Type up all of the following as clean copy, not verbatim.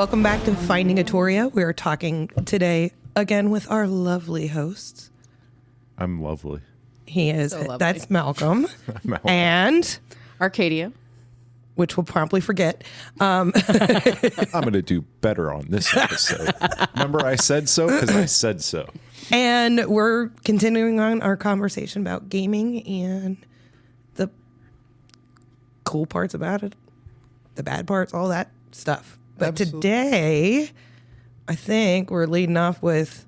welcome back to Finding Atoria. We are talking today again with our lovely hosts. I'm lovely. He is. So lovely. That's Malcolm. Malcolm. And Arcadia. which we'll promptly forget. I'm going to do better on this episode. Remember I said so? Because I said so. And we're continuing on our conversation about gaming and the cool parts about it, the bad parts, all that stuff. But Absolutely. Today, I think we're leading off with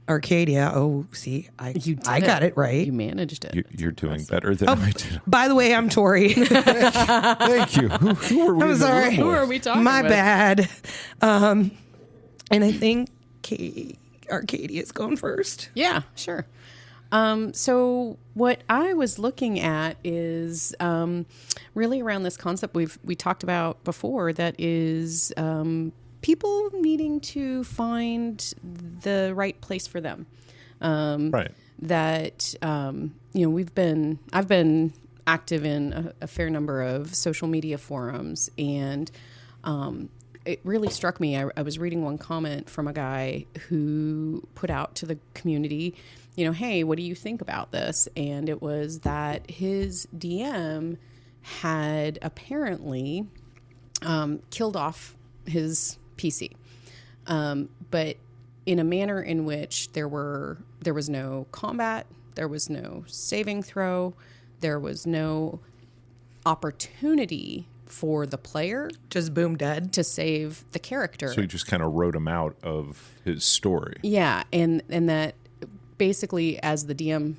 Arcadia. Oh, see, I got it right. You managed it. You're doing better than I did. By the way, I'm Tori. Thank you. Who are we? I'm in the sorry. room Who with? are we talking My with? bad. And I think Arcadia's going first. Yeah, sure. So what I was looking at is really around this concept we talked about before, that is people needing to find the right place for them. Right. That I've been active in a fair number of social media forums, and it really struck me. I was reading one comment from a guy who put out to the community, hey, what do you think about this? And it was that his DM had apparently killed off his PC, but in a manner in which there was no combat, there was no saving throw, there was no opportunity for the player Just boom dead. to save the character. So he just kind of wrote him out of his story. Yeah, and that basically, as the DM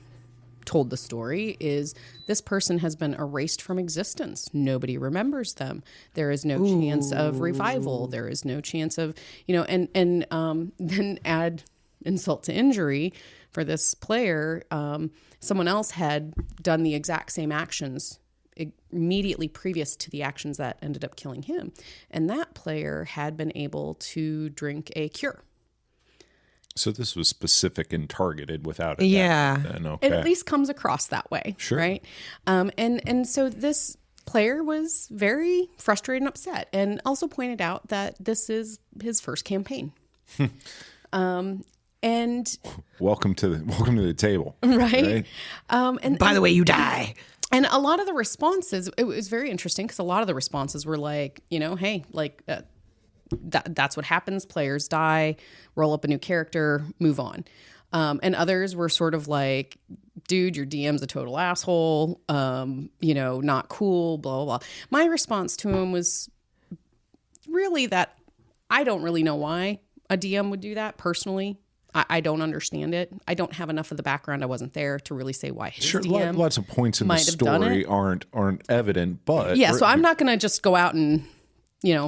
told the story, is this person has been erased from existence. Nobody remembers them. There is no chance of revival. There is no chance of, and then add insult to injury for this player. Someone else had done the exact same actions immediately previous to the actions that ended up killing him. And that player had been able to drink a cure. So this was specific and targeted without it. Yeah. Then, okay. It at least comes across that way. Sure. Right. And so this player was very frustrated and upset, and also pointed out that this is his first campaign. And Welcome to the table. right. And By the way, you die. And a lot of the responses, it was very interesting because a lot of the responses were like, hey, like that's what happens. Players die, roll up a new character, move on. And others were sort of like, dude, your DM's a total asshole, not cool, blah, blah, blah. My response to him was really that I don't really know why a DM would do that personally. I don't understand it. I don't have enough of the background. I wasn't there to really say why his Sure, DM lots of points in the might have done story it. aren't evident, but Yeah, so I'm not going to just go out and,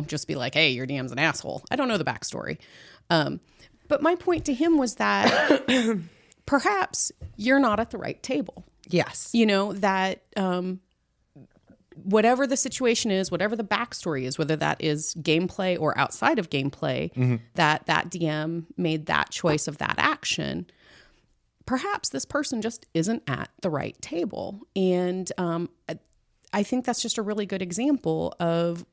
just be like, hey, your DM's an asshole. I don't know the backstory. But my point to him was that perhaps you're not at the right table. Yes. That whatever the situation is, whatever the backstory is, whether that is gameplay or outside of gameplay, that DM made that choice of that action, perhaps this person just isn't at the right table. And I think that's just a really good example of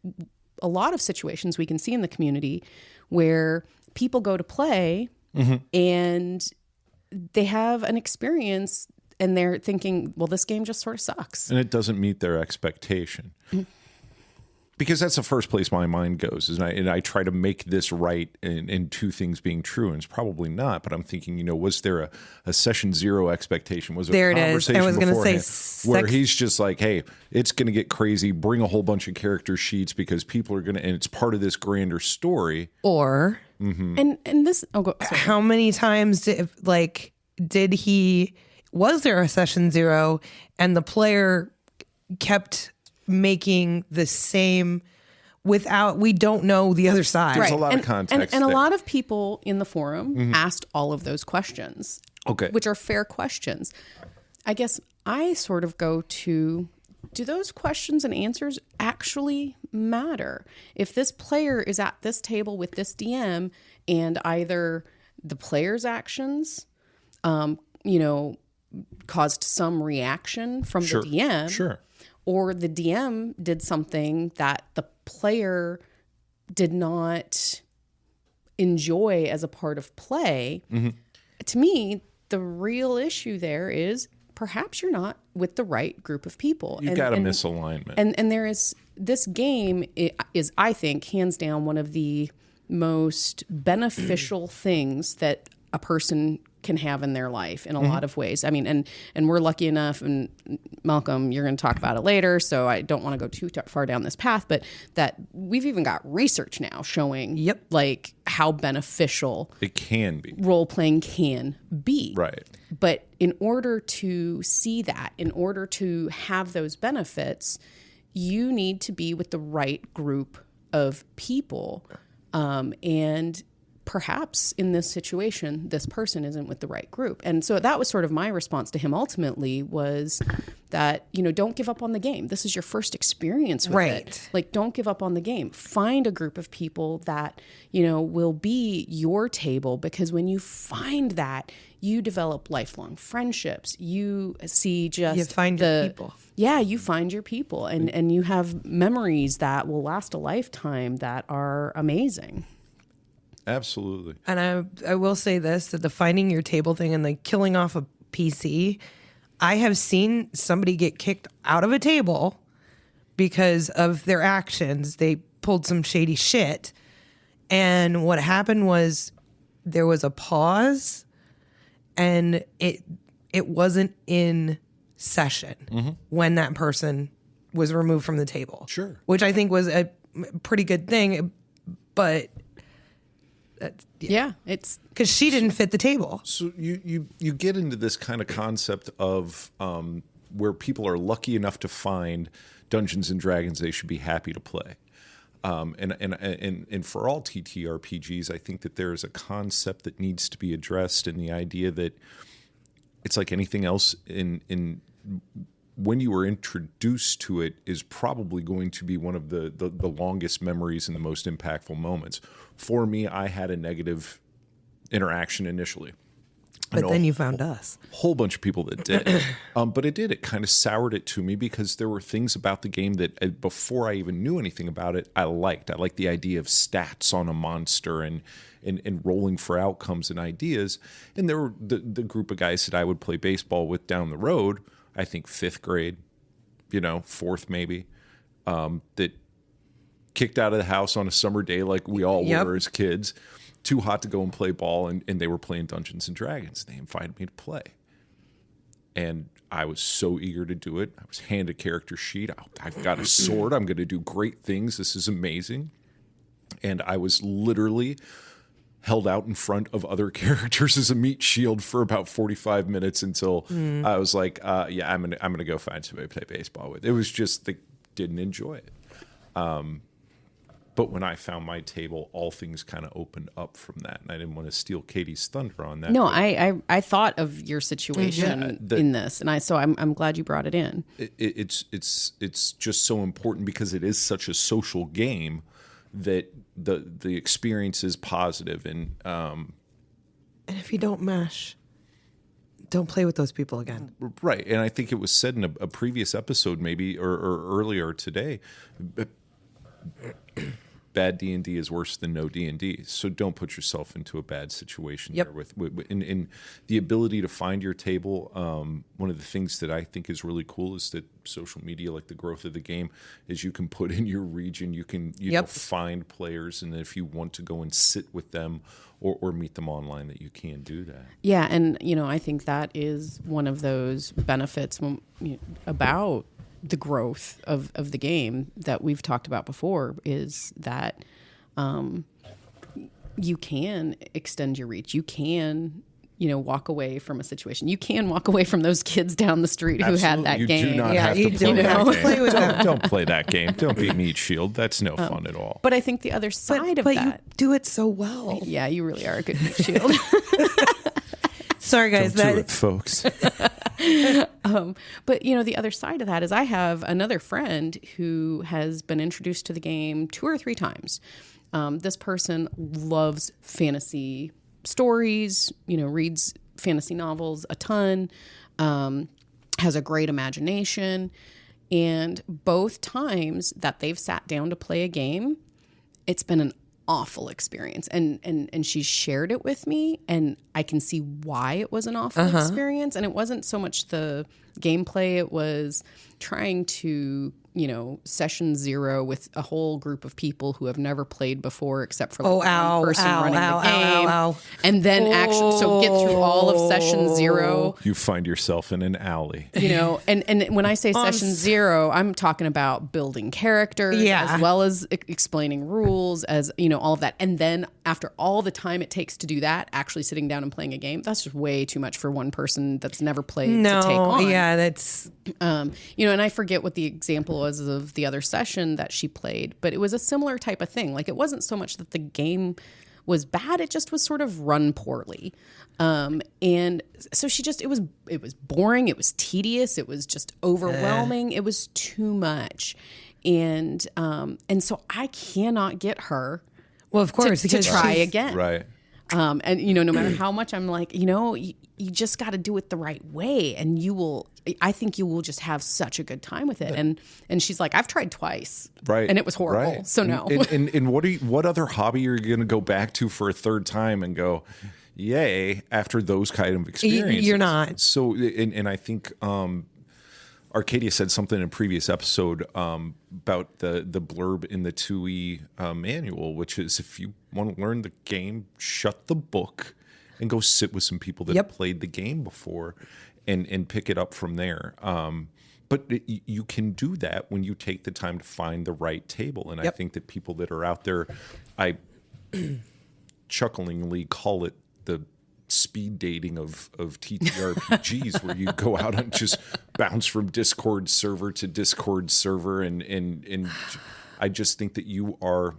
a lot of situations we can see in the community where people go to play and they have an experience and they're thinking, well, this game just sort of sucks. and it doesn't meet their expectation. Because that's the first place my mind goes, and I try to make this right in two things being true, and it's probably not. But I'm thinking, was there a session zero expectation? Was there There a it is. conversation I was gonna say beforehand where he's just like, hey, it's going to get crazy. Bring a whole bunch of character sheets because people are going to, and it's part of this grander story. Or And this, sorry. how many times was there a session zero and the player kept making the same we don't know the other side. There's a lot of context And a there. lot of people in the forum asked all of those questions. Okay. Which are fair questions. I guess I sort of go to, do those questions and answers actually matter? If this player is at this table with this DM and either the player's actions, caused some reaction from the DM, Sure. or the DM did something that the player did not enjoy as a part of play, to me, the real issue there is perhaps you're not with the right group of people. You got a misalignment. And there is, this game is, I think, hands down one of the most beneficial things that a person can have in their life in a lot of ways. I mean, and we're lucky enough, and Malcolm, you're going to talk about it later, so I don't want to go too far down this path, but that we've even got research now showing like how beneficial it can be. Role-playing can be. Right. But in order to see that, in order to have those benefits, you need to be with the right group of people. And perhaps in this situation, this person isn't with the right group. And so that was sort of my response to him ultimately, was that, you know, don't give up on the game. This is your first experience with it. Like, don't give up on the game. Find a group of people that, you know, will be your table, because when you find that, you develop lifelong friendships. You see just you find your people. Yeah, you find your people, and you have memories that will last a lifetime that are amazing. Absolutely. And I will say this, that the finding your table thing and the killing off a PC, I have seen somebody get kicked out of a table because of their actions. They pulled some shady shit. And what happened was there was a pause, and it wasn't in session when that person was removed from the table. Sure. Which I think was a pretty good thing, but it's because she didn't fit the table. So you get into this kind of concept of where people are lucky enough to find Dungeons and Dragons they should be happy to play. And for all TTRPGs, I think that there is a concept that needs to be addressed, and the idea that it's like anything else in when you were introduced to it is probably going to be one of the longest memories and the most impactful moments. For me, I had a negative interaction initially. But then you found us. A whole bunch of people that did. But it kind of soured it to me, because there were things about the game that before I even knew anything about it, I liked. I liked the idea of stats on a monster and rolling for outcomes and ideas. And there were the group of guys that I would play baseball with down the road, I think 5th grade, fourth maybe, that kicked out of the house on a summer day like we all were as kids, too hot to go and play ball, and they were playing Dungeons and Dragons. They invited me to play. And I was so eager to do it. I was handed a character sheet. I've got a sword. I'm going to do great things. This is amazing. And I was literally held out in front of other characters as a meat shield for about 45 minutes until I was like, I'm gonna go find somebody to play baseball with. It was just, they didn't enjoy it. But when I found my table, all things kind of opened up from that, and I didn't want to steal Katie's thunder on that. No, I thought of your situation in this, and I'm glad you brought it in. It's just so important, because it is such a social game that the experience is positive, and if you don't mesh, don't play with those people again. Right. And I think it was said in a previous episode, maybe or earlier today, bad D&D is worse than no D&D. So don't put yourself into a bad situation there with in the ability to find your table. One of the things that I think is really cool is that social media, like the growth of the game, is you can put in your region, you can find players, and if you want to go and sit with them or meet them online, that you can do that. Yeah, and I think that is one of those benefits about the growth of the game that we've talked about before, is that you can extend your reach. You can, walk away from a situation. You can walk away from those kids down the street who had that game. You do not have to play that game. Don't play that game. Don't be meat shield. That's no fun at all. But I think the other side of that. You do it so well. Yeah, you really are a good meat shield. Sorry, guys. Don't do it, folks. But the other side of that is I have another friend who has been introduced to the game 2 or 3 times. This person loves fantasy stories, reads fantasy novels a ton, has a great imagination. And both times that they've sat down to play a game, it's been an awful experience. And she shared it with me, and I can see why it was an awful experience. And it wasn't so much the gameplay, it was trying to, session 0 with a whole group of people who have never played before except for one person running the game. And then so get through all of session 0. You find yourself in an alley. And when I say session 0, I'm talking about building characters as well as explaining rules, as all of that. And then after all the time it takes to do that, actually sitting down and playing a game, that's just way too much for one person that's never played to take on. Yeah, that's and I forget what the example was of the other session that she played, but it was a similar type of thing. Like, it wasn't so much that the game was bad, it just was sort of run poorly. And so it was boring, it was tedious, it was just overwhelming, it was too much. And so I cannot get her of course to try again. Right. And no matter how much I'm like, you just got to do it the right way, and I think you will just have such a good time with it. And she's like, I've tried twice, right, and it was horrible. Right. So no. And what other hobby are you going to go back to for a third time and go, yay, after those kind of experiences? You're not. So, and I think Arcadia said something in a previous episode about the blurb in the 2E manual, which is, if you want to learn the game, shut the book and go sit with some people that have played the game before and pick it up from there. But you can do that when you take the time to find the right table. And I think that people that are out there, I chucklingly call it the speed dating of TTRPGs, where you go out and just bounce from Discord server to Discord server, and I just think that you're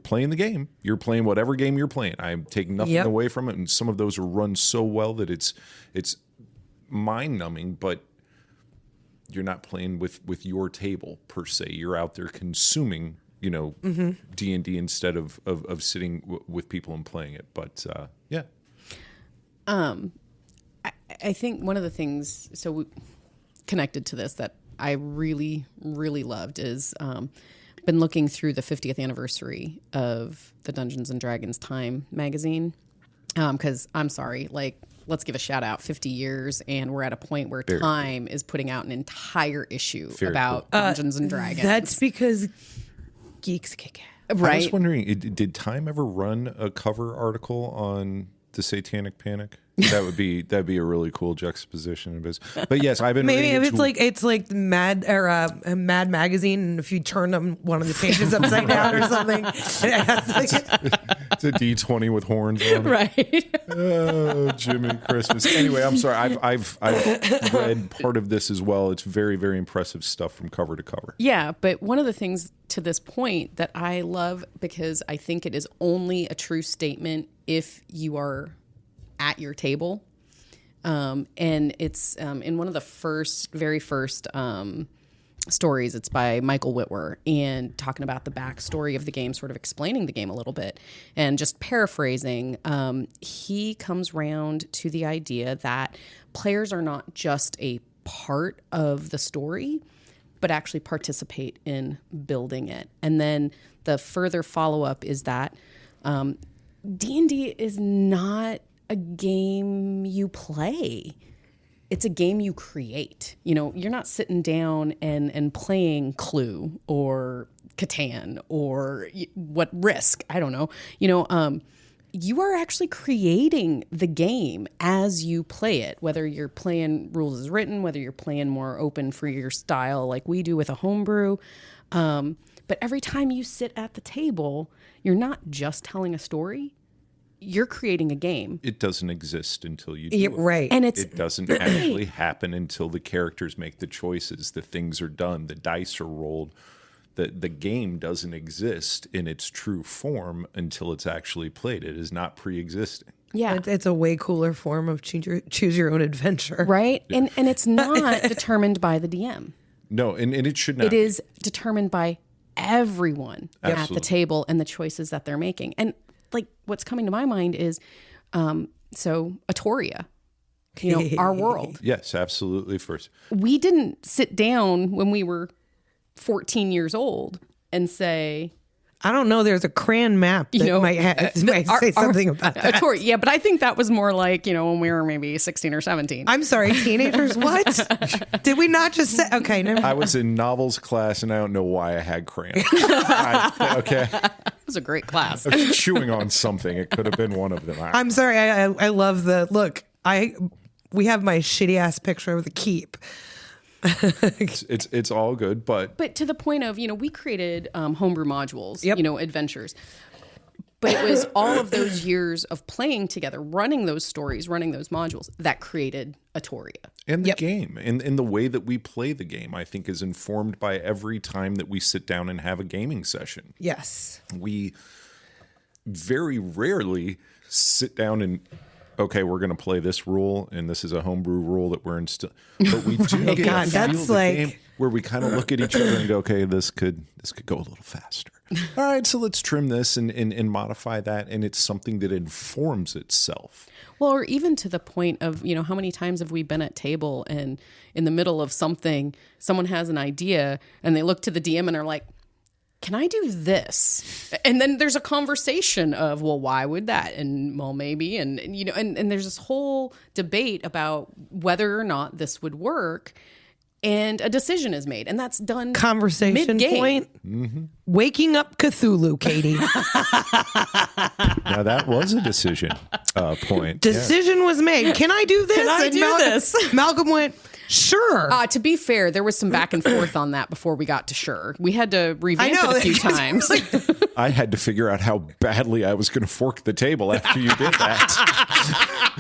playing the game. You're playing whatever game you're playing. I'm taking nothing away from it, and some of those are run so well that it's mind numbing, but you're not playing with your table per se. You're out there consuming D&D instead of sitting with people and playing it. But I think one of the things connected to this that I really, really loved is been looking through the 50th anniversary of the Dungeons and Dragons Time magazine, because I'm sorry, like, let's give a shout out, 50 years, and we're at a point where Time is putting out an entire issue about Dungeons and Dragons. That's because geeks kick ass. Right. I was wondering, did Time ever run a cover article on the Satanic Panic? That'd be a really cool juxtaposition. But yes, I've been maybe if it's like Mad or a Mad magazine, and if you turn one of the pages upside down or something, it has it's a D20 with horns on it. Right. Oh, Jimmy Christmas. Anyway, I'm sorry. I've read part of this as well. It's very, very impressive stuff from cover to cover. Yeah, but one of the things to this point that I love, because I think it is only a true statement if you are at your table, and it's in one of the very first stories. It's by Michael Whitwer, and talking about the backstory of the game, sort of explaining the game a little bit, and just paraphrasing. He comes round to the idea that players are not just a part of the story, but actually participate in building it. And then the further follow-up is that D&D is not a game you play. It's a game you create. You're not sitting down and playing Clue or Catan or what Risk. I don't know. You are actually creating the game as you play it, whether you're playing rules as written, whether you're playing more open for your style like we do with a homebrew. But every time you sit at the table, you're not just telling a story. You're creating a game. It doesn't exist until you do it. Right. And it doesn't actually happen until the characters make the choices, the things are done, the dice are rolled. The game doesn't exist in its true form until it's actually played. It is not pre-existing. Yeah. It's a way cooler form of choose your own adventure. Right? And it's not determined by the DM. No, and it should not. It is determined by everyone Absolutely. at the table and the choices that they're making. And like, what's coming to my mind is, Atoria, our world. Yes, absolutely. First, we didn't sit down when we were 14 years old and say, I don't know. There's a crayon map that might say something about that. Tori, yeah, but I think that was more like, when we were maybe 16 or 17. I'm sorry, teenagers. What? Did we not just say? Okay, never. I was in novels class, and I don't know why I had crayons. Okay. It was a great class. I was chewing on something. It could have been one of them. I'm sorry. I love the look. We have my shitty ass picture of the keep. It's all good, but to the point of, we created homebrew modules, Yep. Adventures. But it was all of those years of playing together, running those stories, running those modules that created Arcadia. and the game and the way that we play the game, I think, is informed by every time that we sit down and have a gaming session. Yes. We very rarely sit down and, okay, we're going to play this rule, and this is a homebrew rule that we're instilling. But we do get God, a feel that's the like- game where we kind of look at each other and go, okay, this could go a little faster. All right, so let's trim this and modify that, and it's something that informs itself. Well, or even to the point of, how many times have we been at table and in the middle of something, someone has an idea and they look to the DM and are like, can I do this? And then there's a conversation of, well, why would that? And well, maybe. And and there's this whole debate about whether or not this would work. And a decision is made. And that's done Conversation mid-game. point. Mm-hmm. Waking up Cthulhu, Katie. Now, that was a decision point. Decision was made. Can I do this? Can I And do this? Malcolm went, sure. To be fair, there was some back and forth on that before we got to sure. We had to revamp I know. it a few times. I had to figure out how badly I was going to fork the table after you did that.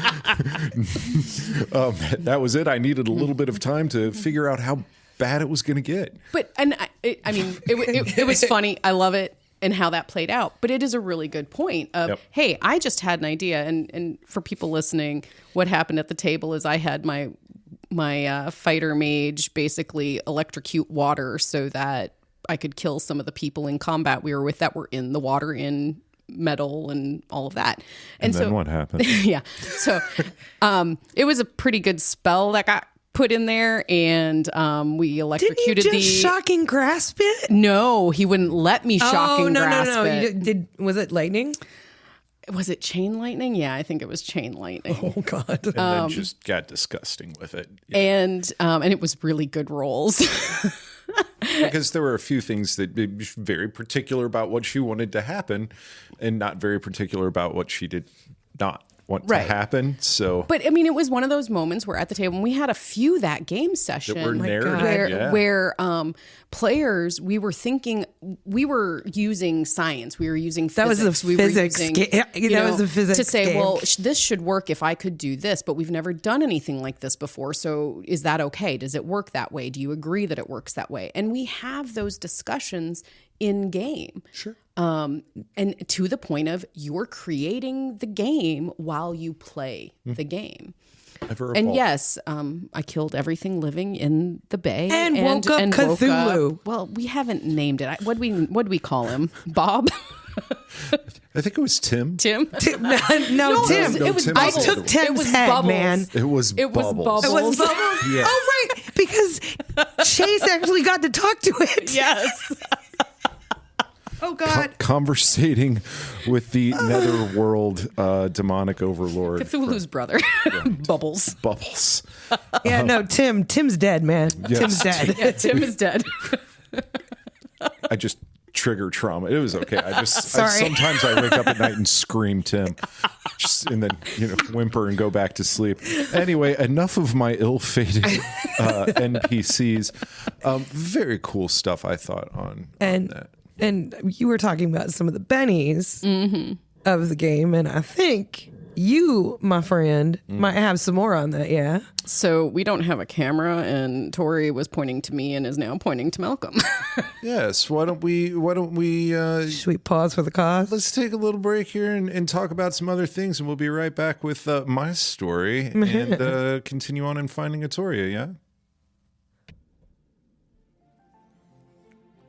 That was it. I needed a little bit of time to figure out how bad it was going to get. But, and it was funny. I love it and how that played out. But it is a really good point of, Yep. hey, I just had an idea. And for people listening, what happened at the table is I had my fighter mage basically electrocute water so that I could kill some of the people in combat we were with that were in the water, in metal and all of that. And then what happened? Yeah. So it was a pretty good spell that got put in there, and we Didn't you electrocuted just shocking grasp it? No, he wouldn't let me shocking grasp no. it. Was it lightning? Was it chain lightning? Yeah, I think it was chain lightning. Oh, God. And then just got disgusting with it. And it was really good rolls. Because there were a few things that were very particular about what she wanted to happen and not very particular about what she did not want Right. to happen. So, But I mean, it was one of those moments where at the table, and we had a few that game session that were narrative. where Yeah. where players, we were using science, we were using That was physics, the we physics were using, ga- that was the physics to say, game. well, this should work if I could do this, but we've never done anything like this before. So is that okay? Does it work that way? Do you agree that it works that way? And we have those discussions in game. Sure. And to the point of you're creating the game while you play the game. Ever And evolve. yes, I killed everything living in the bay And woke up Cthulhu. Well, we haven't named it. What'd we call him? Bob? I think it was Tim. Tim? Tim. No, Tim. it was Tim I Bubbles. took It Tim's was head, Bubbles. man. It was It was Bubbles. It was Bubbles. Bubbles? Yeah. Oh, right. Because Chase actually got to talk to it. Yes. Oh, God. Conversating with the netherworld demonic overlord Cthulhu's brother. Bubbles. Bubbles. Yeah, no, Tim's dead, man. Yes. Tim's dead. Yeah, Tim is dead. I just trigger trauma. It was okay. Sorry. Sometimes I wake up at night and scream Tim, and then whimper and go back to sleep. Anyway, enough of my ill-fated NPCs. Very cool stuff, I thought, on that. And you were talking about some of the bennies of the game, and I think you, my friend, might have some more on that, yeah? So we don't have a camera, and Tori was pointing to me and is now pointing to Malcolm. Yes. Why don't we? Should we pause for the cause? Let's take a little break here and talk about some other things, and we'll be right back with my story and continue on in finding Arcadia, yeah?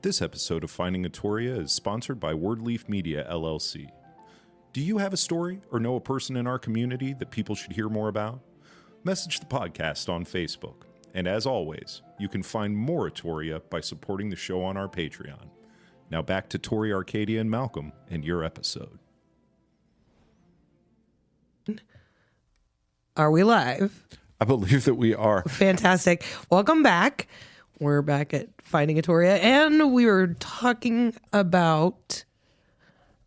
This episode of Finding Arcadia is sponsored by Wordleaf Media, LLC. Do you have a story or know a person in our community that people should hear more about? Message the podcast on Facebook. And as always, you can find more Arcadia by supporting the show on our Patreon. Now back to Tori, Arcadia, and Malcolm and your episode. Are we live? I believe that we are. Fantastic. Welcome back. We're back at Finding Atoria, and we were talking about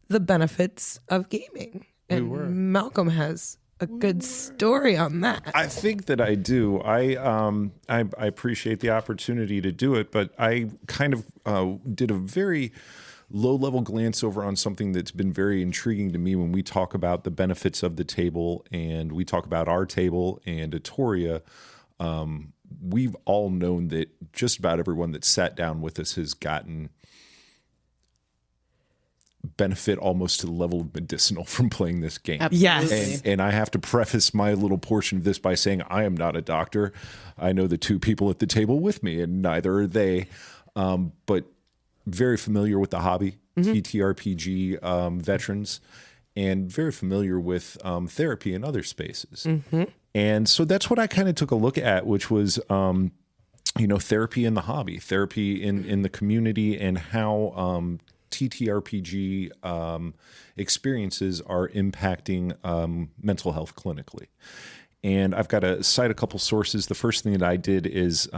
the benefits of gaming. And Malcolm has a good story on that. I think that I do. I appreciate the opportunity to do it, but I kind of did a very low-level glance over on something that's been very intriguing to me when we talk about the benefits of the table and we talk about our table and Atoria. We've all known that just about everyone that sat down with us has gotten benefit almost to the level of medicinal from playing this game. Absolutely. Yes. And I have to preface my little portion of this by saying I am not a doctor. I know the two people at the table with me, and neither are they. But very familiar with the hobby, TTRPG veterans, and very familiar with therapy in other spaces. And so that's what I kind of took a look at, which was, therapy in the hobby, therapy in the community, and how TTRPG experiences are impacting mental health clinically. And I've got to cite a couple sources. The first thing that I did is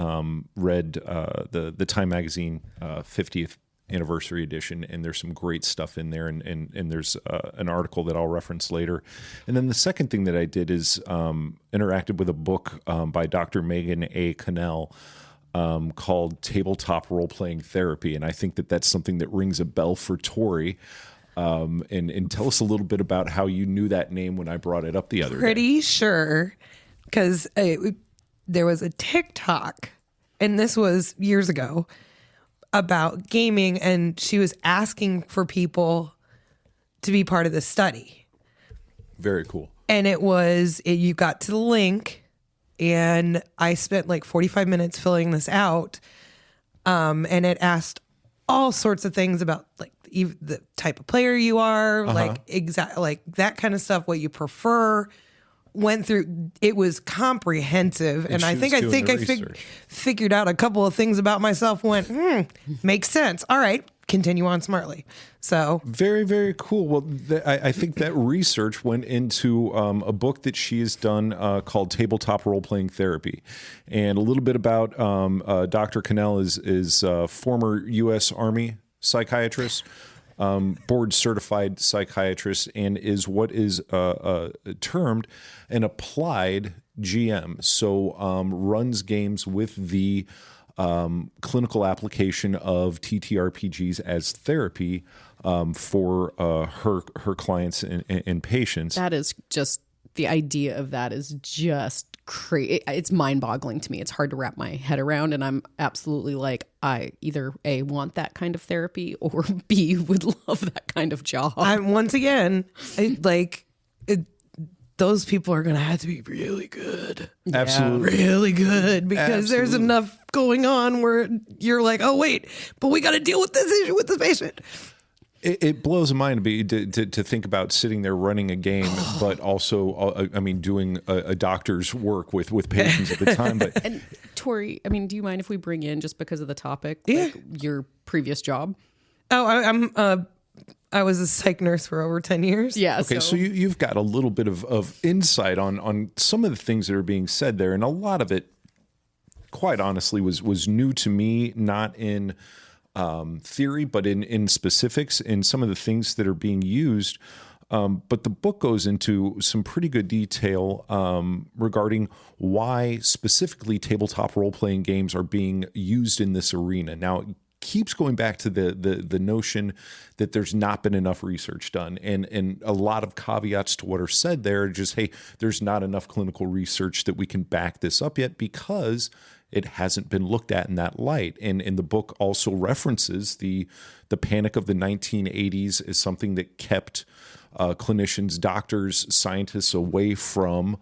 read the Time Magazine 50th anniversary edition, and there's some great stuff in there, and there's an article that I'll reference later. And then the second thing that I did is interacted with a book by Dr. Megan A. Cannell called Tabletop Role-Playing Therapy, and I think that that's something that rings a bell for Tori. And tell us a little bit about how you knew that name when I brought it up the other day. Pretty sure, because there was a TikTok, and this was years ago, about gaming, and she was asking for people to be part of the study. Very cool. And you got to the link, and I spent like 45 minutes filling this out, and it asked all sorts of things about like the type of player you are, like that kind of stuff, what you prefer. Went through, it was comprehensive, and I think I figured out a couple of things about myself. Went, makes sense. All right, continue on smartly. So very, very cool. Well, I think that research went into a book that she has done called Tabletop Role-Playing Therapy, and a little bit about Dr. Cannell is former U.S. Army psychiatrist. Board certified psychiatrist, and is what is termed an applied GM. So runs games with the clinical application of TTRPGs as therapy for her clients and patients. That is just, the idea of that is just crazy. It's mind-boggling to me. It's hard to wrap my head around, and I'm absolutely like, I either A, want that kind of therapy, or B, would love that kind of job. Once again, those people are going to have to be really good. Absolutely. Really good, because there's enough going on where you're like, oh, wait, but we got to deal with this issue with the patient. It blows my mind to think about sitting there running a game, but also, doing a doctor's work with patients at the time. But and Tori, do you mind if we bring in, just because of the topic, yeah, your previous job? Oh, I was a psych nurse for over 10 years. Yeah. Okay, so you've got a little bit of insight on some of the things that are being said there, and a lot of it, quite honestly, was new to me, not in theory, but in specifics, in some of the things that are being used. But the book goes into some pretty good detail regarding why specifically tabletop role-playing games are being used in this arena. Now, it keeps going back to the notion that there's not been enough research done. And a lot of caveats to what are said there are just, hey, there's not enough clinical research that we can back this up yet because it hasn't been looked at in that light. And the book also references the panic of the 1980s as something that kept clinicians, doctors, scientists away from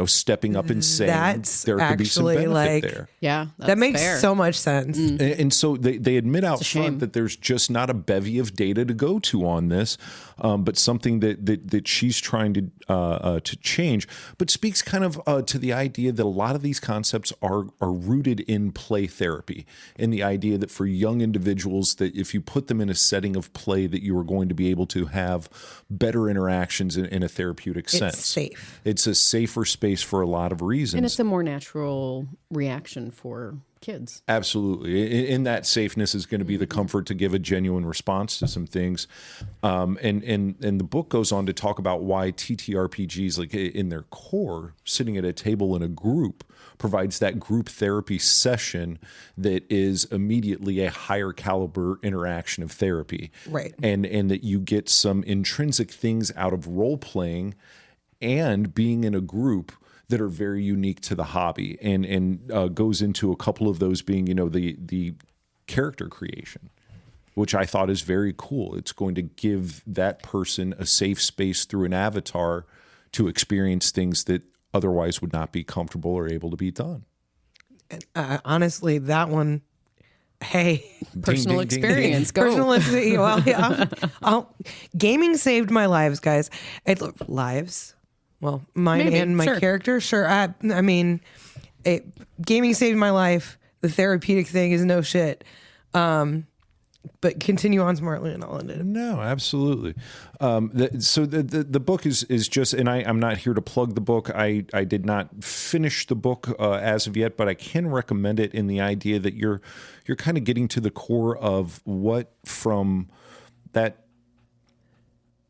stepping up and saying That's there could be some actually, benefit there. Yeah, that's that makes fair. so much sense. And so they admit out shame. front that there's just not a bevy of data to go to on this, but something that she's trying to change, but speaks kind of to the idea that a lot of these concepts are rooted in play therapy, and the idea that for young individuals, that if you put them in a setting of play, that you are going to be able to have better interactions in a therapeutic sense. It's safe. It's a safer space for a lot of reasons. And it's a more natural reaction for kids. Absolutely. In that safeness is going to be the comfort to give a genuine response to some things. And the book goes on to talk about why TTRPGs, like in their core, sitting at a table in a group, provides that group therapy session that is immediately a higher caliber interaction of therapy. Right. And that you get some intrinsic things out of role playing and being in a group that are very unique to the hobby, and goes into a couple of those being, the character creation, which I thought is very cool. It's going to give that person a safe space through an avatar to experience things that otherwise would not be comfortable or able to be done. Honestly, that one, hey. Personal ding, ding, experience. Go. Personal experience. Well, yeah, gaming saved my lives, guys. Lives. Well, mine Maybe, and my sure. character. Sure. I mean, gaming saved my life. The therapeutic thing is no shit. But continue on smartly, and I'll end it. No, absolutely. So the book is just, and I'm not here to plug the book. I did not finish the book as of yet, but I can recommend it in the idea that you're kind of getting to the core of what, from that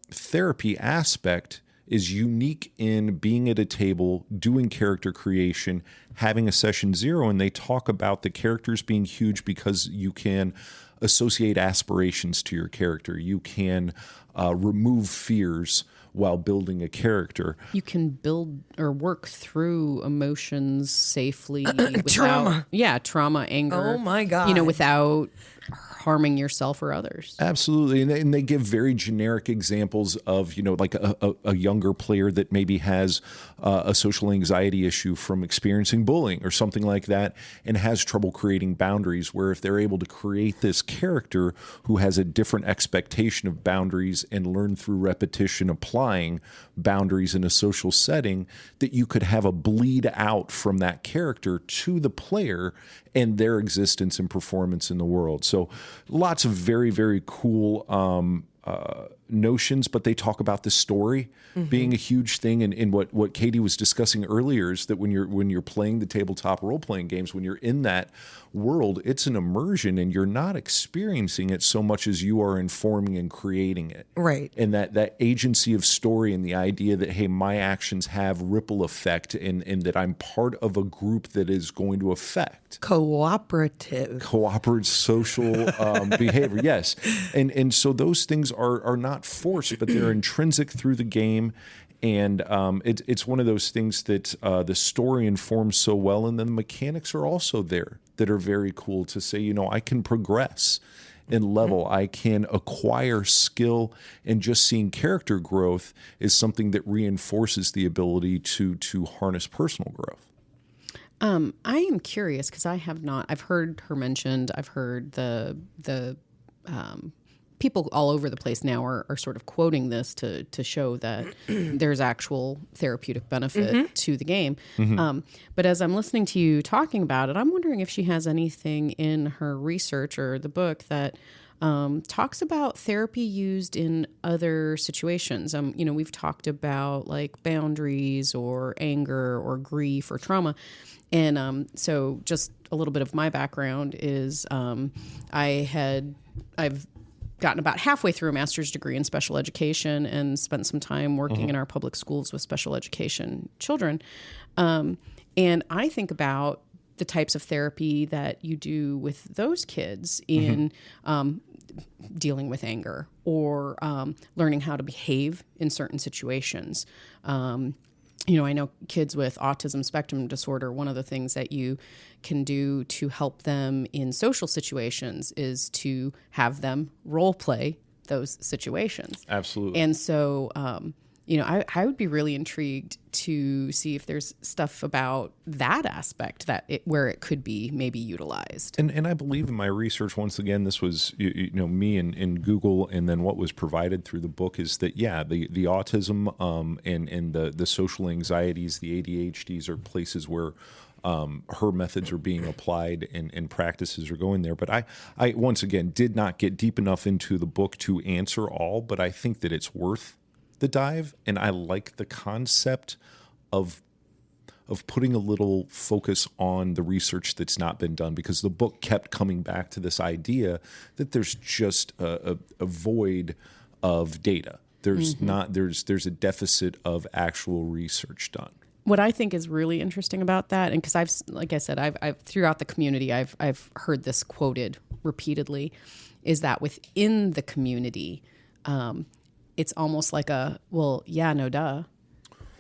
therapy aspect, is unique in being at a table, doing character creation, having a session zero. And they talk about the characters being huge because you can associate aspirations to your character. You can remove fears while building a character. You can build or work through emotions safely without Trauma. Yeah, trauma, anger. Oh my God. Without harming yourself or others. Absolutely. And they give very generic examples of, like a younger player that maybe has a social anxiety issue from experiencing bullying or something like that, and has trouble creating boundaries, where if they're able to create this character who has a different expectation of boundaries and learn through repetition applying boundaries in a social setting, that you could have a bleed out from that character to the player and their existence and performance in the world. So lots of very, very cool notions, but they talk about the story being a huge thing. And what Katie was discussing earlier is that when you're playing the tabletop role-playing games, when you're in that world, it's an immersion, and you're not experiencing it so much as you are informing and creating it. Right. And that agency of story, and the idea that, hey, my actions have ripple effect, and that I'm part of a group that is going to affect Cooperative social behavior. Yes. And so those things are not forced, but they're intrinsic through the game. And it's one of those things that the story informs so well, and then the mechanics are also there that are very cool to say, I can progress and level, I can acquire skill, and just seeing character growth is something that reinforces the ability to harness personal growth. I am curious because I've heard her mentioned. I've heard the people all over the place now are sort of quoting this to show that there's actual therapeutic benefit to the game. But as I'm listening to you talking about it, I'm wondering if she has anything in her research or the book that talks about therapy used in other situations. We've talked about like boundaries or anger or grief or trauma. And so just a little bit of my background is I've gotten about halfway through a master's degree in special education and spent some time working in our public schools with special education children. And I think about the types of therapy that you do with those kids in dealing with anger or learning how to behave in certain situations. I know kids with autism spectrum disorder, one of the things that you can do to help them in social situations is to have them role play those situations. Absolutely. And so I would be really intrigued to see if there's stuff about that aspect where it could be maybe utilized. And I believe in my research, once again, this was, me and Google, and then what was provided through the book is that, the autism and the social anxieties, the ADHDs are places where her methods are being applied and practices are going there. But I, once again, did not get deep enough into the book to answer all, but I think that it's worth the dive, and I like the concept of putting a little focus on the research that's not been done, because the book kept coming back to this idea that there's just a void of data. There's not there's a deficit of actual research done. What I think is really interesting about that, and because like I said, I've throughout the community, I've heard this quoted repeatedly, is that within the community, it's almost like no duh.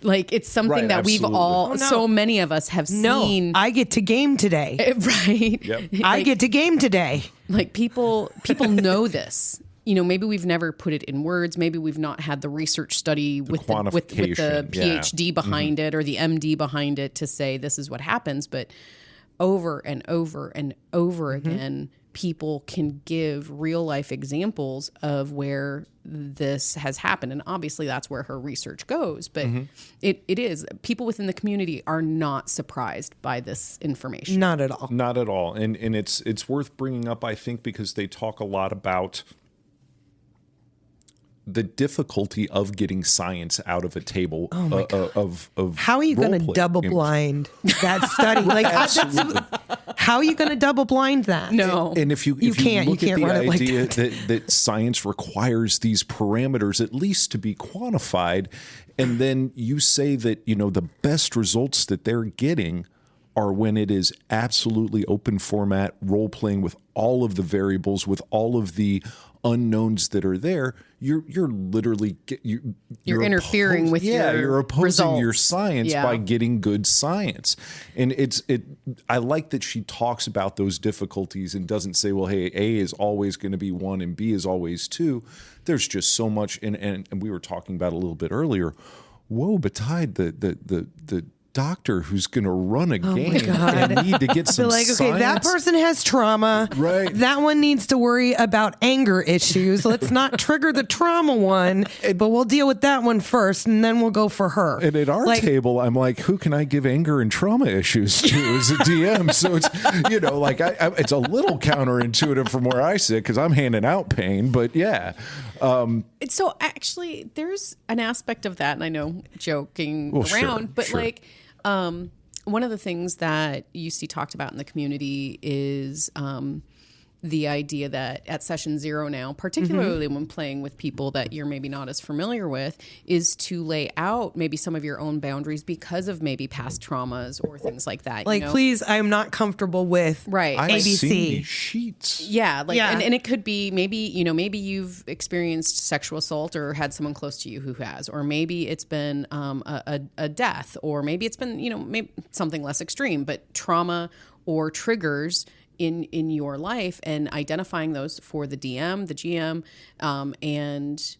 Like it's something that absolutely. we've all, so many of us have seen. I get to game today. Right. Yep. I get to game today. Like people know this. Maybe we've never put it in words. Maybe we've not had the research study with the PhD behind it or the MD behind it to say this is what happens. But over and over and over again, people can give real life examples of where this has happened. And obviously that's where her research goes. But it is. People within the community are not surprised by this information. Not at all. Not at all. And it's worth bringing up, I think, because they talk a lot about the difficulty of getting science out of a table of how are you going to double blind that study? Like, how are you going to double blind that? No. And if you can't look at the run it like idea that science requires these parameters at least to be quantified, and then you say that the best results that they're getting are when it is absolutely open format role playing with all of the variables, with all of the unknowns that are there, you're literally you're interfering with you're opposing results. your science by getting good science. And I like that she talks about those difficulties and doesn't say, well, hey, A is always going to be 1 and B is always 2. There's just so much, and we were talking about it a little bit earlier. Woe betide the doctor who's going to run a game and need to get some like, okay, science. that person has trauma. Right. That one needs to worry about anger issues. Let's not trigger the trauma one, but we'll deal with that one first, and then we'll go for her. And at our table, I'm like, who can I give anger and trauma issues to as a DM? So it's, it's a little counterintuitive from where I sit because I'm handing out pain, but yeah. So actually, there's an aspect of that, and I know joking around, but sure. One of the things that you see talked about in the community is the idea that at session 0 now, particularly when playing with people that you're maybe not as familiar with, is to lay out maybe some of your own boundaries because of maybe past traumas or things like that. Like, please, I'm not comfortable with I've ABC. seen these sheets. Yeah, and it could be maybe maybe you've experienced sexual assault or had someone close to you who has, or maybe it's been a death, or maybe it's been maybe something less extreme, but trauma or triggers in your life, and identifying those for the DM, the GM, and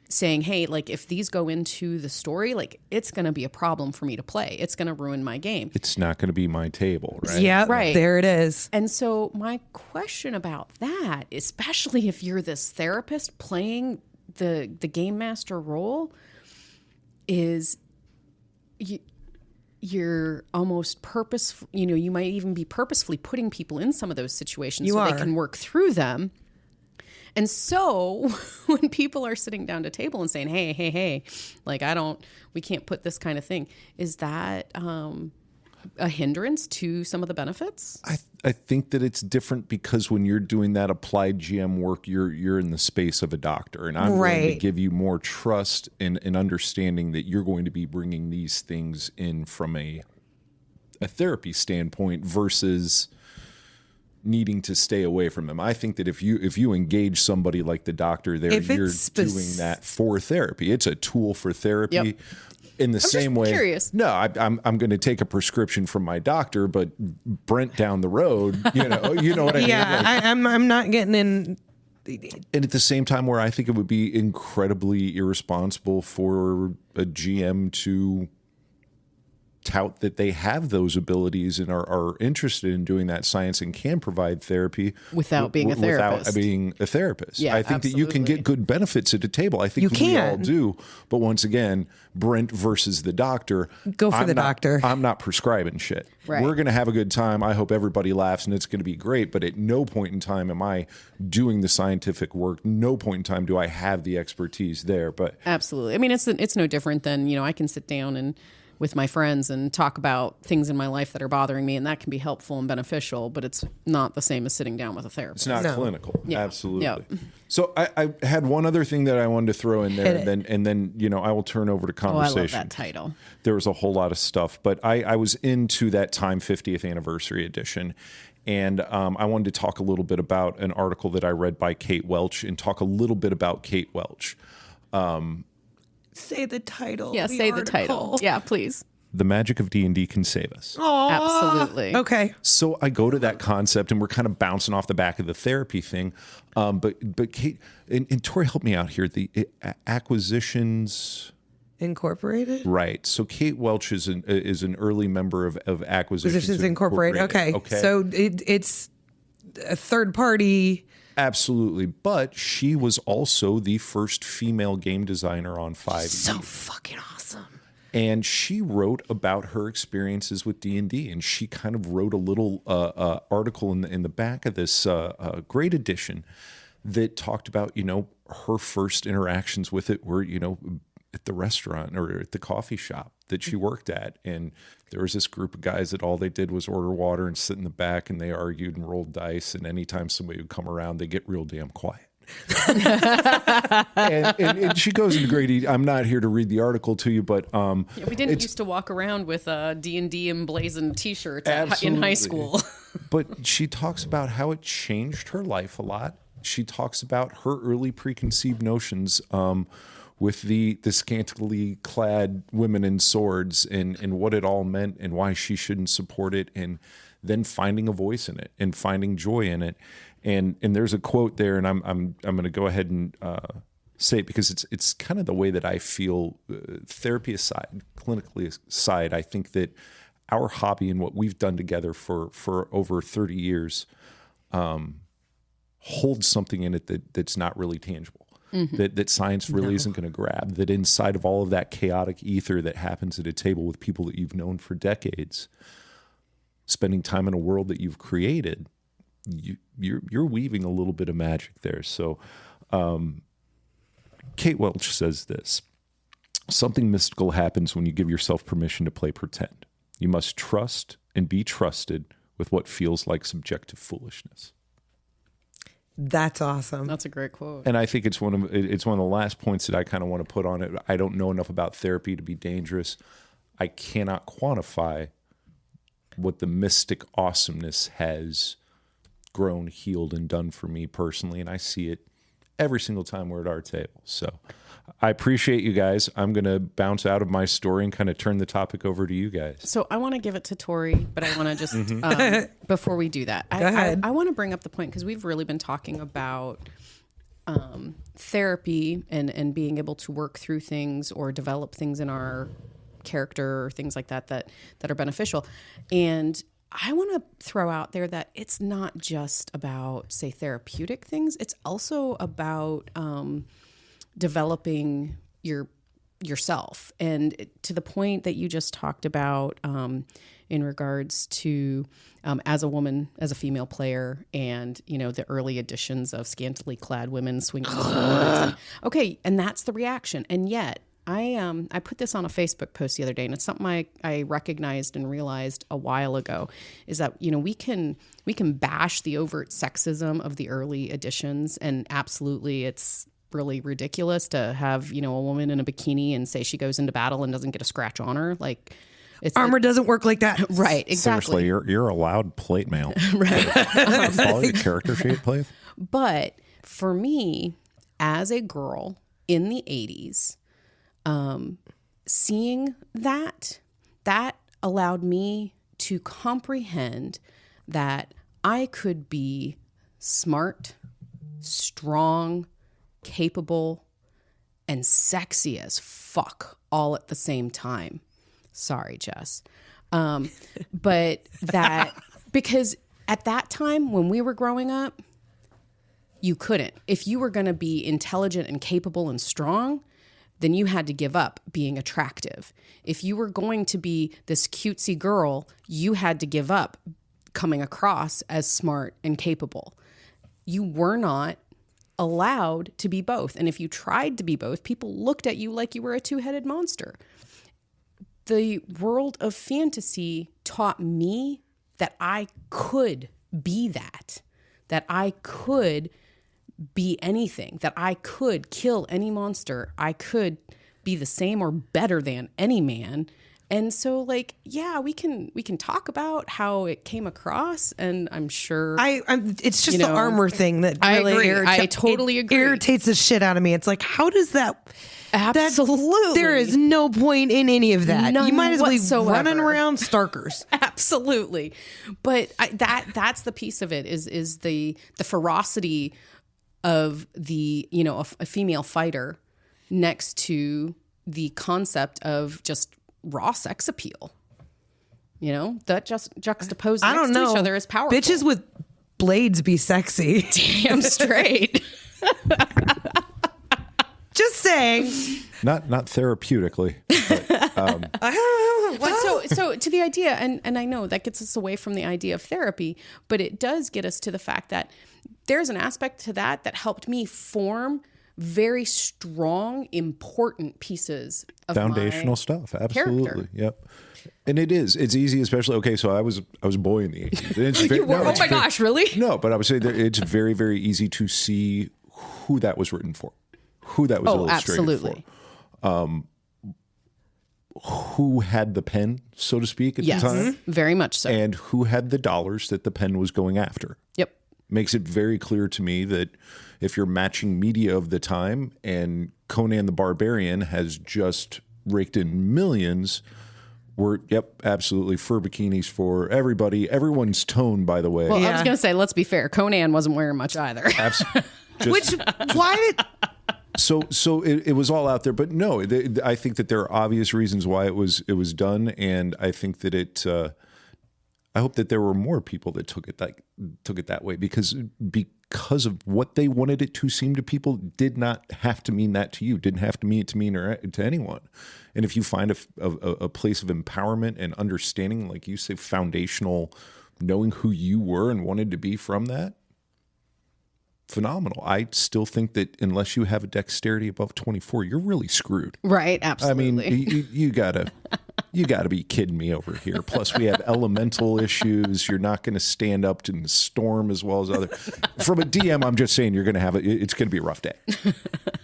saying, hey, like if these go into the story, like it's going to be a problem for me to play. It's going to ruin my game. It's not going to be my table, right? Yeah, right. There it is. And so my question about that, especially if you're this therapist playing the game master role, is you're almost you might even be purposefully putting people in some of those situations they can work through them. And so when people are sitting down to table and saying, hey, like we can't put this kind of thing, is that a hindrance to some of the benefits? I think that it's different because when you're doing that applied GM work, you're in the space of a doctor, and I'm going to give you more trust and understanding that you're going to be bringing these things in from a therapy standpoint versus needing to stay away from them. I think that if you engage somebody like the doctor there, you're doing that for therapy. It's a tool for therapy. Yep. In the same way, curious. No, I'm going to take a prescription from my doctor, but Brent down the road, you know what I mean? Yeah, Like, I'm not getting And at the same time, where I think it would be incredibly irresponsible for a GM to tout that they have those abilities and are interested in doing that science and can provide therapy without being a therapist. Without being a therapist. Yeah, I think that you can get good benefits at the table. I think we all do. But once again, Brent versus the doctor. Go for the doctor. I'm not prescribing shit. Right. We're going to have a good time. I hope everybody laughs and it's going to be great. But at no point in time am I doing the scientific work. No point in time do I have the expertise there. But absolutely. I mean, it's no different than, I can sit down and with my friends and talk about things in my life that are bothering me, and that can be helpful and beneficial, but it's not the same as sitting down with a therapist. It's not clinical. Yeah. Absolutely. Yeah. So I had one other thing that I wanted to throw in there, and then I will turn over to conversation. I love that title. There was a whole lot of stuff, but I was into that Time 50th Anniversary Edition, and I wanted to talk a little bit about an article that I read by Kate Welch and talk a little bit about Kate Welch. Say the title. Yeah, say the title. Yeah, please. The magic of D&D can save us. Aww. Absolutely. Okay. So I go to that concept, and we're kind of bouncing off the back of the therapy thing. But Kate and Tori, help me out here. The Acquisitions Incorporated? Right. So Kate Welch is an early member of Acquisitions Incorporated. Okay. So it's a third party. Absolutely. But she was also the first female game designer on 5e. So fucking awesome. And she wrote about her experiences with D&D, and she kind of wrote a little article in the back of this great edition that talked about, her first interactions with it were, at the restaurant or at the coffee shop that she worked at. And there was this group of guys that all they did was order water and sit in the back, and they argued and rolled dice. And anytime somebody would come around, they get real damn quiet. and she goes into great. I'm not here to read the article to you, but we didn't used to walk around with D&D emblazoned T-shirts in high school. But she talks about how it changed her life a lot. She talks about her early preconceived notions with the scantily clad women in swords and what it all meant and why she shouldn't support it, and then finding a voice in it and finding joy in it. And there's a quote there, and I'm going to go ahead and say it because it's kind of the way that I feel. Therapy aside, clinically aside, I think that our hobby and what we've done together for over 30 years holds something in it that's not really tangible. Mm-hmm. That science really isn't going to grab. That inside of all of that chaotic ether that happens at a table with people that you've known for decades, spending time in a world that you've created, you're weaving a little bit of magic there. So Kate Welch says this: something mystical happens when you give yourself permission to play pretend. You must trust and be trusted with what feels like subjective foolishness. That's awesome. That's a great quote. And I think it's one of the last points that I kind of want to put on it. I don't know enough about therapy to be dangerous. I cannot quantify what the mystic awesomeness has grown, healed, and done for me personally. And I see it every single time we're at our table. So I appreciate you guys. I'm going to bounce out of my story and kind of turn the topic over to you guys. So I want to give it to Tori, but I want to just, before we do that, Go ahead. I want to bring up the point because we've really been talking about therapy and being able to work through things or develop things in our character or things like that are beneficial. And I want to throw out there that it's not just about, say, therapeutic things. It's also about developing yourself. And to the point that you just talked about in regards to as a woman, as a female player, and the early editions of scantily clad women swinging swords. Okay, and that's the reaction. And yet I put this on a Facebook post the other day, and it's something I recognized and realized a while ago, is that we can bash the overt sexism of the early editions, and absolutely it's really ridiculous to have a woman in a bikini and say she goes into battle and doesn't get a scratch on her. Like, armor doesn't work like that. Right, exactly. Seriously, you're a loud plate mail. Right. Follow your character sheet, please. But for me, as a girl in the 80s, seeing that allowed me to comprehend that I could be smart, strong, capable, and sexy as fuck all at the same time. Sorry, Jess. But that, because at that time when we were growing up, you couldn't. If you were going to be intelligent and capable and strong, then you had to give up being attractive. If you were going to be this cutesy girl, you had to give up coming across as smart and capable. You were not allowed to be both. And if you tried to be both, people looked at you like you were a two-headed monster. The world of fantasy taught me that I could be that I could be anything, that I could kill any monster. I could be the same or better than any man. And so, like, yeah, we can talk about how it came across, and I'm sure it's just the armor thing that really I totally agree. Irritates the shit out of me. It's like, how does that? Absolutely, there is no point in any of that. None you might as well whatsoever. be running around Starkers. Absolutely, but that's the piece of it is the ferocity of the a female fighter next to the concept of just raw sex appeal. That just juxtaposed next to each other is powerful. Bitches with blades be sexy. Damn straight. Just saying. Not therapeutically. But so to the idea, and I know that gets us away from the idea of therapy, but it does get us to the fact that there's an aspect to that helped me form very strong, important pieces of foundational my stuff. Absolutely. character. Yep. And it's easy, especially, okay, so I was a boy in the 80s. And it's You were? Oh my gosh, really? No, but I would say that it's very, very easy to see who that was written for, who that was illustrated absolutely. for. Who had the pen, so to speak, at the time. Very much so. And who had the dollars that the pen was going after. Yep. Makes it very clear to me that if you're matching media of the time and Conan the Barbarian has just raked in millions, absolutely fur bikinis for everybody. Everyone's tone, by the way. Well, I was going to say, let's be fair. Conan wasn't wearing much either. So it was all out there, but no, I think that there are obvious reasons why it was done, and I think that I hope that there were more people that took it that way because of what they wanted it to seem to people did not have to mean that to you, didn't have to mean it to me or to anyone. And if you find a place of empowerment and understanding, like you say, foundational, knowing who you were and wanted to be from that, phenomenal. I still think that unless you have a dexterity above 24, you're really screwed. Right, absolutely. I mean, you gotta be kidding me over here. Plus, we have elemental issues. You're not going to stand up to the storm as well as other. From a DM, I'm just saying you're going to have it's going to be a rough day.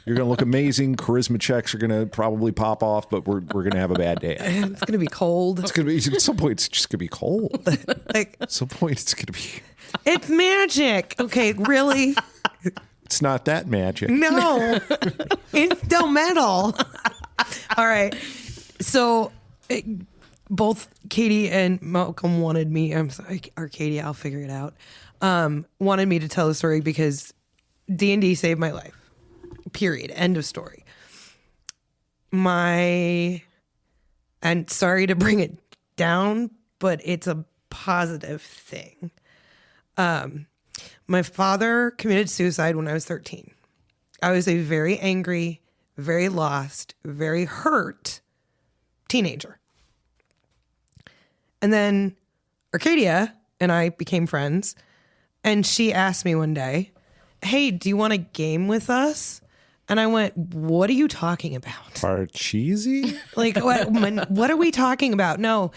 You're going to look amazing. Charisma checks are going to probably pop off, but we're going to have a bad day. It's going to be cold. It's going to be at some point. It's just going to be cold. Like at some point, it's going to be. It's magic. Okay, really? It's not that magic. No, it's still metal. All right. So both Katie and Malcolm wanted me, I'm sorry, Arcadia, I'll figure it out, wanted me to tell the story because D&D saved my life. Period. End of story. And sorry to bring it down, but it's a positive thing. My father committed suicide when I was 13. I was a very angry, very lost, very hurt teenager. And then Arcadia and I became friends. And she asked me one day, hey, do you want to game with us? And I went, what are you talking about? Are cheesy? Like, what are we talking about? No,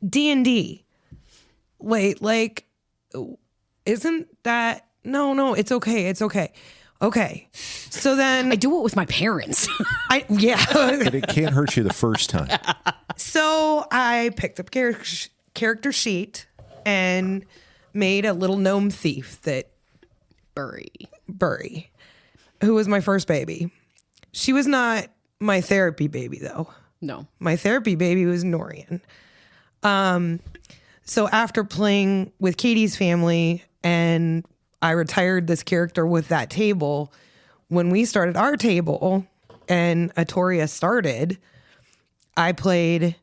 D&D. Wait, like, isn't that... No, it's okay. It's okay. Okay. So then... I do it with my parents. Yeah. But it can't hurt you the first time. So I picked up character sheet and made a little gnome thief that... Burry, who was my first baby. She was not my therapy baby, though. No. My therapy baby was Norian. So after playing with Katie's family and I retired this character with that table. When we started our table and Arcadia started, I played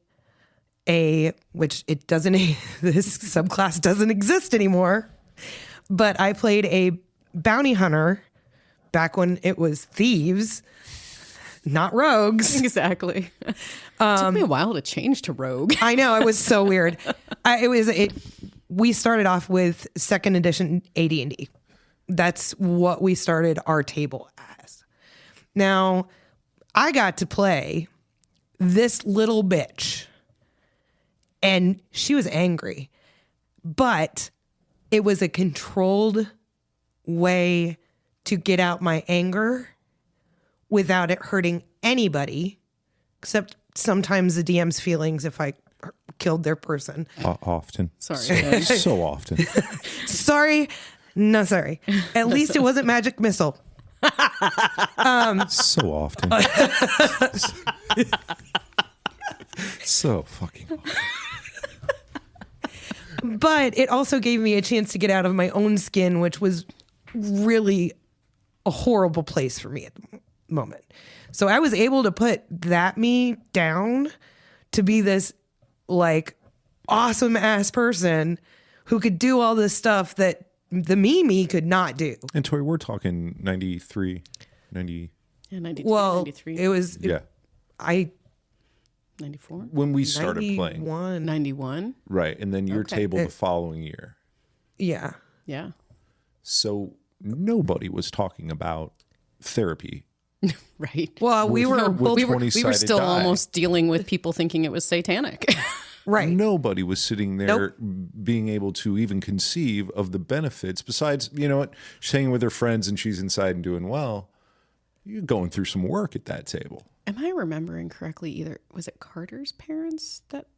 which it doesn't, this subclass doesn't exist anymore, but I played a bounty hunter back when it was thieves, not rogues. Exactly. It took me a while to change to rogue. I know, it was so weird. We started off with 2nd edition AD&D. That's what we started our table as. Now, I got to play this little bitch, and she was angry, but it was a controlled way to get out my anger without it hurting anybody, except sometimes the DM's feelings if I killed their person. Often. Sorry. So often. Sorry. No, sorry. At least it wasn't magic missile. So often. So fucking often. But it also gave me a chance to get out of my own skin, which was really a horrible place for me at the moment. So I was able to put that me down to be this like awesome ass person who could do all this stuff that the me could not do. And Tori, we're talking 93, 90. Yeah, 92, Well, 93. it was, Yeah. 94? When we started playing. 91. 91? Right. And then your Okay. table the following year. Yeah. Yeah. So nobody was talking about therapy. Right. Well, we were with both, we were 20-sided still die. almost dealing with people thinking it was satanic. right. Nobody was sitting there being able to even conceive of the benefits besides, you know what, she's hanging with her friends and she's inside and doing well. You're going through some work at that table. Am I remembering correctly? Was it Carter's parents that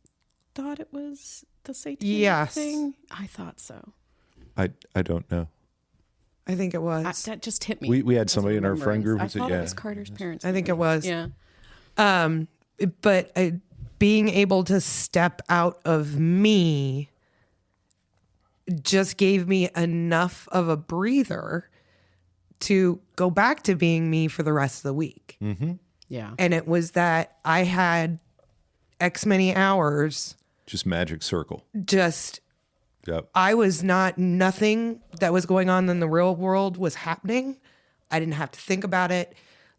thought it was the satanic thing? I thought so. I don't know. I think it was. That just hit me. We had somebody in our friend group. I who said, thought yeah. it was Carter's parents. I think it was. Yeah. But being able to step out of me just gave me enough of a breather to go back to being me for the rest of the week. Mm-hmm. Yeah. And it was that I had X many hours. Just magic circle. Just, Yep. I was nothing that was going on in the real world was happening. I didn't have to think about it.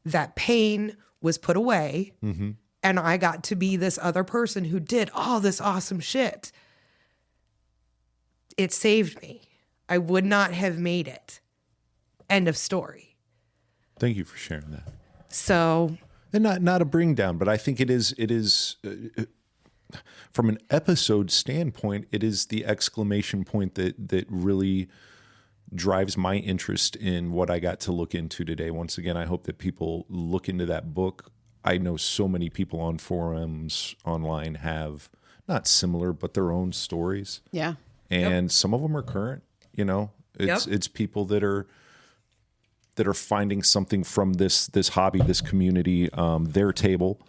That pain was put away. Mm-hmm. And I got to be this other person who did all this awesome shit. It saved me. I would not have made it. End of story. Thank you for sharing that. So, And not a bring down, but I think it is from an episode standpoint, it is the exclamation point that really drives my interest in what I got to look into today. Once again, I hope that people look into that book. I know so many people on forums online have not similar, but their own stories. Yeah. And some of them are current, you know, it's people that are finding something from this hobby, this community, their table,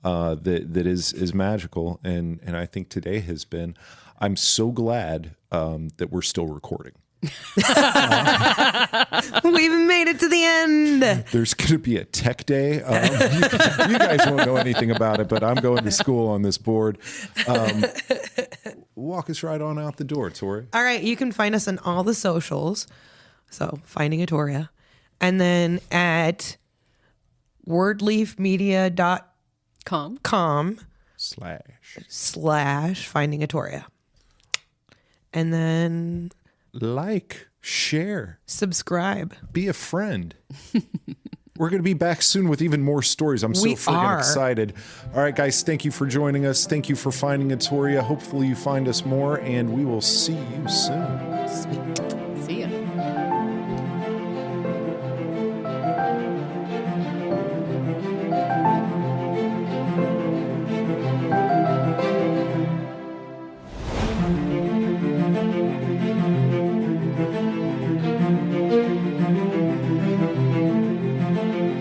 that is magical. And I think today has been, I'm so glad, that we're still recording. we've made it to the end. There's going to be a tech day. You guys won't know anything about it, but I'm going to school on this board. Walk us right on out the door, Tori. All right. You can find us on all the socials. So, Finding Arcadia. And then at wordleafmedia.com / Finding Arcadia. And then like, share, subscribe, be a friend. We're going to be back soon with even more stories. I'm so freaking excited. All right, guys, thank you for joining us. Thank you for finding Arcadia. Hopefully you find us more, and we will see you soon. Sweet.